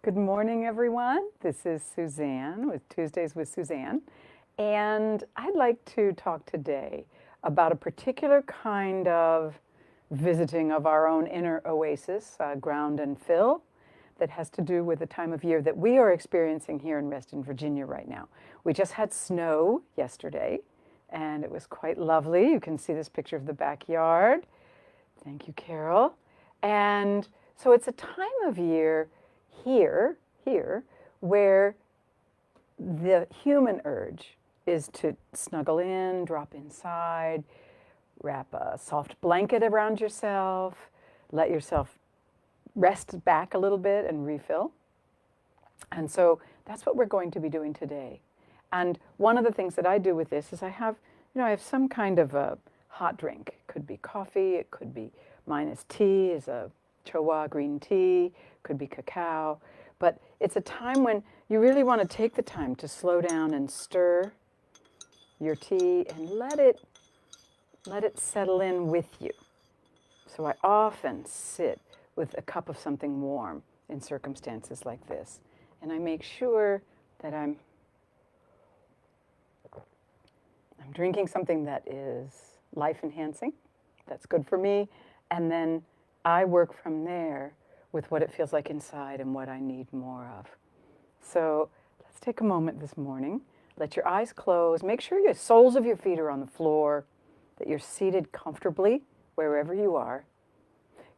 Good morning, everyone. This is Suzanne with Tuesdays with Suzanne. And I'd like to talk today about a particular kind of visiting of our own inner oasis, ground and fill, that has to do with the time of year that we are experiencing here in Reston, Virginia right now. We just had snow yesterday, and it was quite lovely. You can see this picture of the backyard. Thank you, Carol. And so it's a time of year here, where the human urge is to snuggle in, drop inside, wrap a soft blanket around yourself, let yourself rest back a little bit and refill. And so that's what we're going to be doing today. And one of the things that I do with this is I have some kind of a hot drink. It could be coffee, it could be, mine is tea, is a chowa green tea, could be cacao. But it's a time when you really want to take the time to slow down and stir your tea and let it settle in with you. So I often sit with a cup of something warm in circumstances like this. And I make sure that I'm drinking something that is life-enhancing, that's good for me, and then I work from there with what it feels like inside and what I need more of. So let's take a moment this morning. Let your eyes close. Make sure your soles of your feet are on the floor, that you're seated comfortably wherever you are.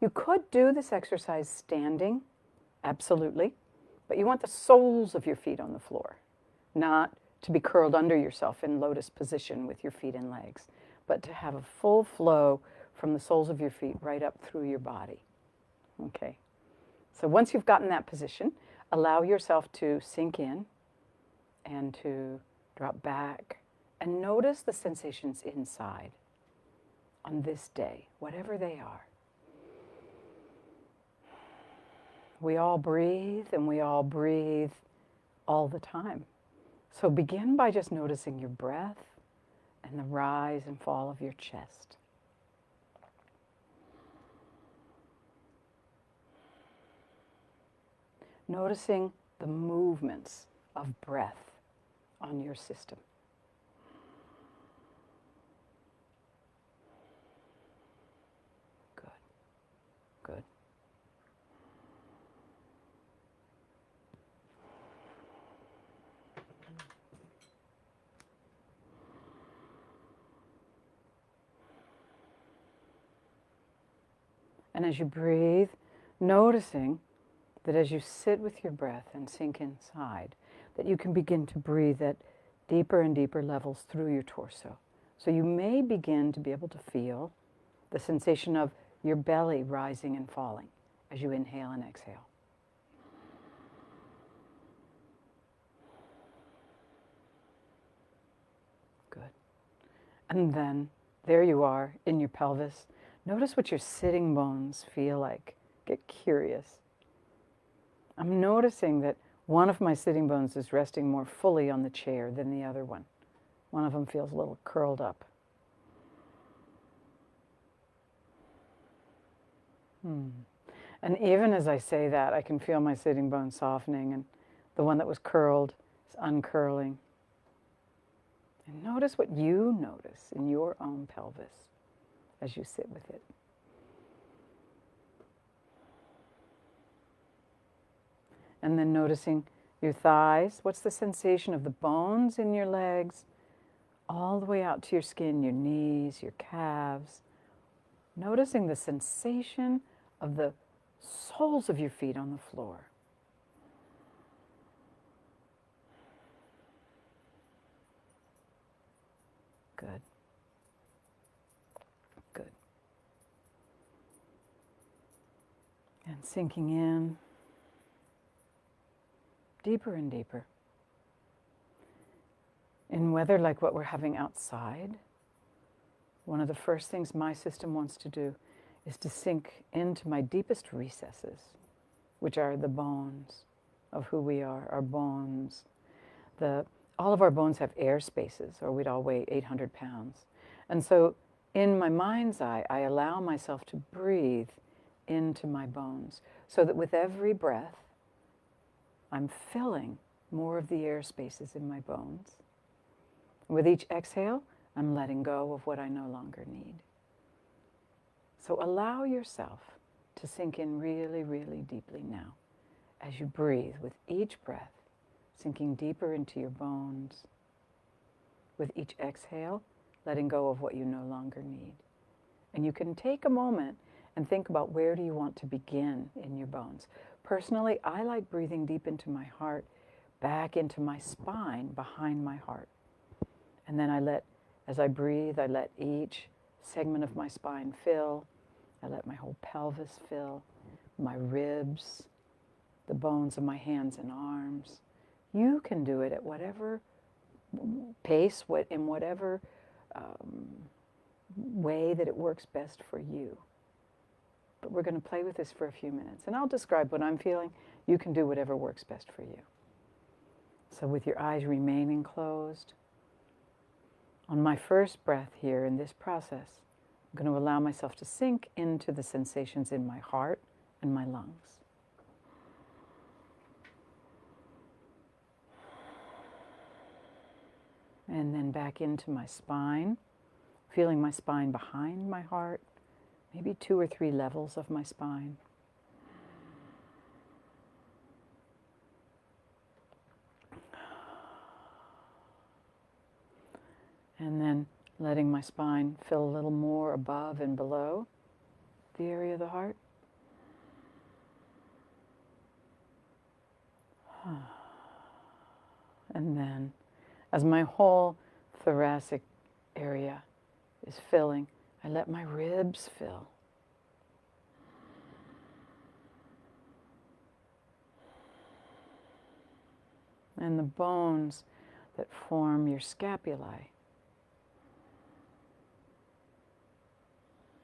You could do this exercise standing, absolutely, but you want the soles of your feet on the floor, not to be curled under yourself in lotus position with your feet and legs, but to have a full flow from the soles of your feet right up through your body. Okay. So once you've gotten that position, allow yourself to sink in and to drop back and notice the sensations inside on this day, whatever they are. We all breathe, and we all breathe all the time. So begin by just noticing your breath and the rise and fall of your chest. Noticing the movements of breath on your system. Good, good. And as you breathe, noticing that as you sit with your breath and sink inside, that you can begin to breathe at deeper and deeper levels through your torso. So you may begin to be able to feel the sensation of your belly rising and falling as you inhale and exhale. Good. And then there you are in your pelvis. Notice what your sitting bones feel like. Get curious. I'm noticing that one of my sitting bones is resting more fully on the chair than the other one. One of them feels a little curled up. And even as I say that, I can feel my sitting bone softening, and the one that was curled is uncurling. And notice what you notice in your own pelvis as you sit with it. And then noticing your thighs. What's the sensation of the bones in your legs, all the way out to your skin, your knees, your calves. Noticing the sensation of the soles of your feet on the floor. Good. Good. And sinking in. Deeper and deeper. In weather like what we're having outside, one of the first things my system wants to do is to sink into my deepest recesses, which are the bones of who we are, our bones. All of our bones have air spaces, or we'd all weigh 800 pounds. And so in my mind's eye, I allow myself to breathe into my bones, so that with every breath, I'm filling more of the air spaces in my bones. With each exhale, I'm letting go of what I no longer need. So allow yourself to sink in really, really deeply now as you breathe with each breath, sinking deeper into your bones. With each exhale, letting go of what you no longer need. And you can take a moment and think about, where do you want to begin in your bones? Personally, I like breathing deep into my heart, back into my spine, behind my heart. And then as I breathe, I let each segment of my spine fill. I let my whole pelvis fill, my ribs, the bones of my hands and arms. You can do it at whatever pace, in whatever way that it works best for you. But we're going to play with this for a few minutes. And I'll describe what I'm feeling. You can do whatever works best for you. So with your eyes remaining closed, on my first breath here in this process, I'm going to allow myself to sink into the sensations in my heart and my lungs. And then back into my spine, feeling my spine behind my heart, maybe 2 or 3 levels of my spine. And then letting my spine fill a little more above and below the area of the heart. And then, as my whole thoracic area is filling, I let my ribs fill. And the bones that form your scapulae,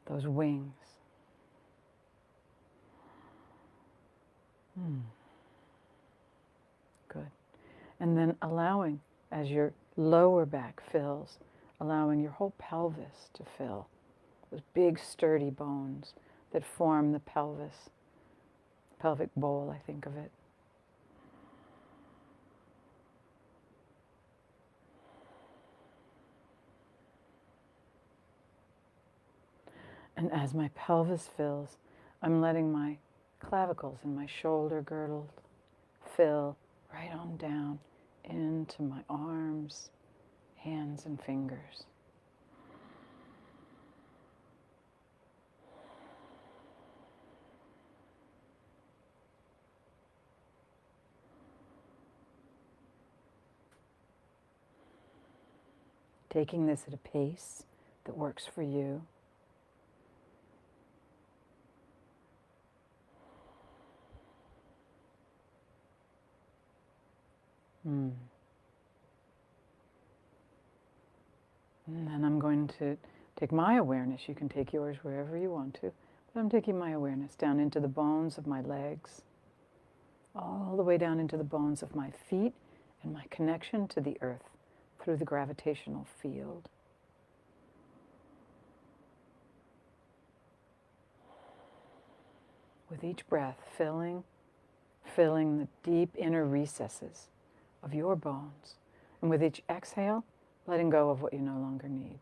those wings. Good. And then allowing, as your lower back fills, allowing your whole pelvis to fill. Those big sturdy bones that form the pelvis, pelvic bowl, I think of it. And as my pelvis fills, I'm letting my clavicles and my shoulder girdle fill right on down into my arms, hands, and fingers. Taking this at a pace that works for you. And then I'm going to take my awareness. You can take yours wherever you want to. But I'm taking my awareness down into the bones of my legs, all the way down into the bones of my feet and my connection to the earth through the gravitational field. With each breath, filling the deep inner recesses of your bones. And with each exhale, letting go of what you no longer need.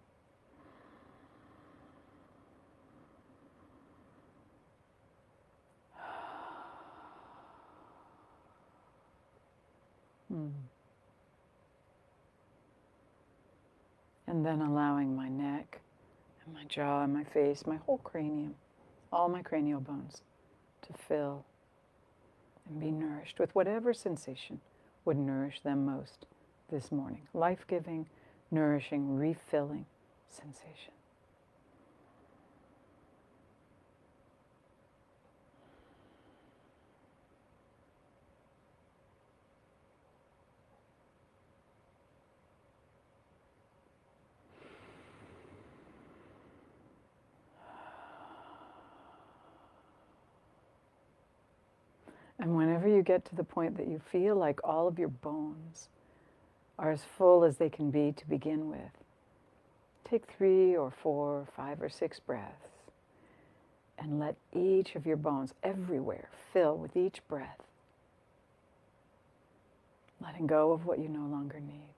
And then allowing my neck and my jaw and my face, my whole cranium, all my cranial bones to fill and be nourished with whatever sensation would nourish them most this morning. Life-giving, nourishing, refilling sensation. And whenever you get to the point that you feel like all of your bones are as full as they can be to begin with, take 3 or 4 or 5 or 6 breaths and let each of your bones everywhere fill with each breath. letting go of what you no longer need.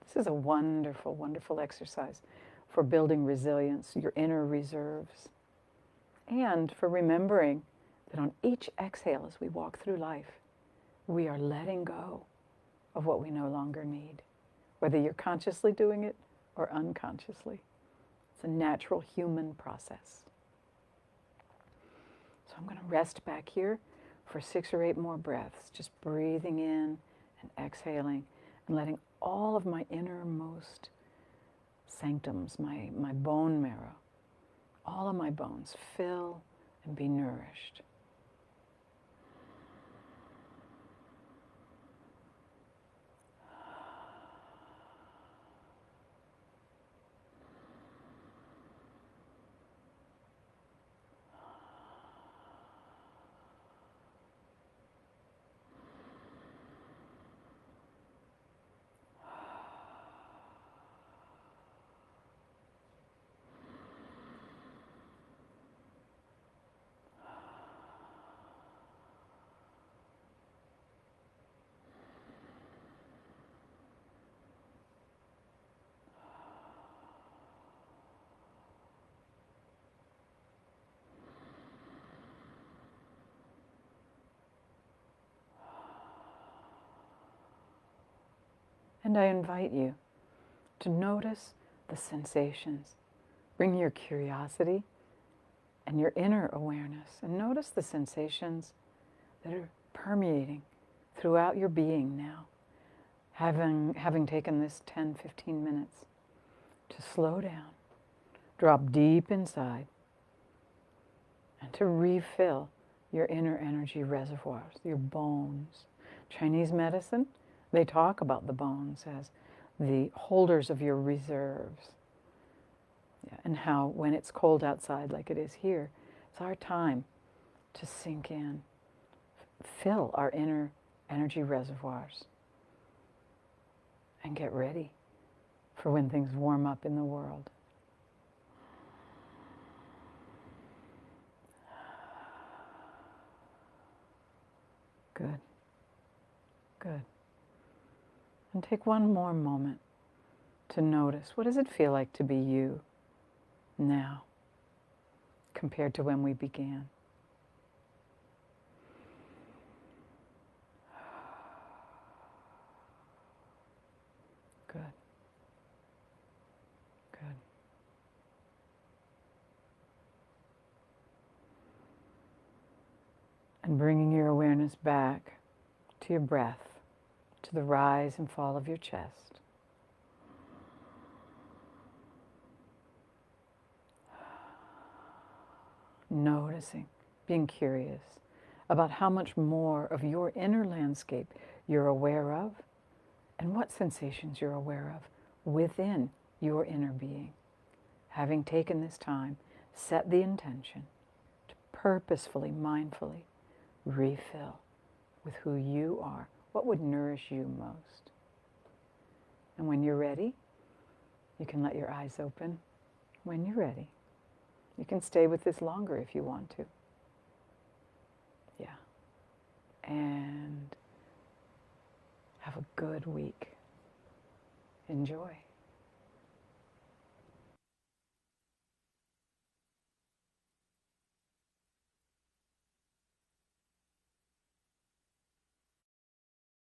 This is a wonderful, wonderful exercise for building resilience, your inner reserves, and for remembering that on each exhale as we walk through life, we are letting go of what we no longer need, whether you're consciously doing it or unconsciously. It's a natural human process. So I'm going to rest back here for 6 or 8 more breaths, just breathing in and exhaling and letting all of my innermost sanctums, my bone marrow, all of my bones fill and be nourished. And I invite you to notice the sensations. Bring your curiosity and your inner awareness and notice the sensations that are permeating throughout your being now. Having taken this 10-15 minutes to slow down, drop deep inside, and to refill your inner energy reservoirs, your bones. Chinese medicine, they talk about the bones as the holders of your reserves. Yeah, and how when it's cold outside like it is here, it's our time to sink in, fill our inner energy reservoirs, and get ready for when things warm up in the world. Good. Good. And take one more moment to notice, what does it feel like to be you now compared to when we began? Good. Good. And bringing your awareness back to your breath, to the rise and fall of your chest. Noticing, being curious about how much more of your inner landscape you're aware of and what sensations you're aware of within your inner being. Having taken this time, set the intention to purposefully, mindfully refill with who you are. What would nourish you most? And when you're ready, you can let your eyes open. When you're ready, you can stay with this longer if you want to. Yeah. And have a good week. Enjoy.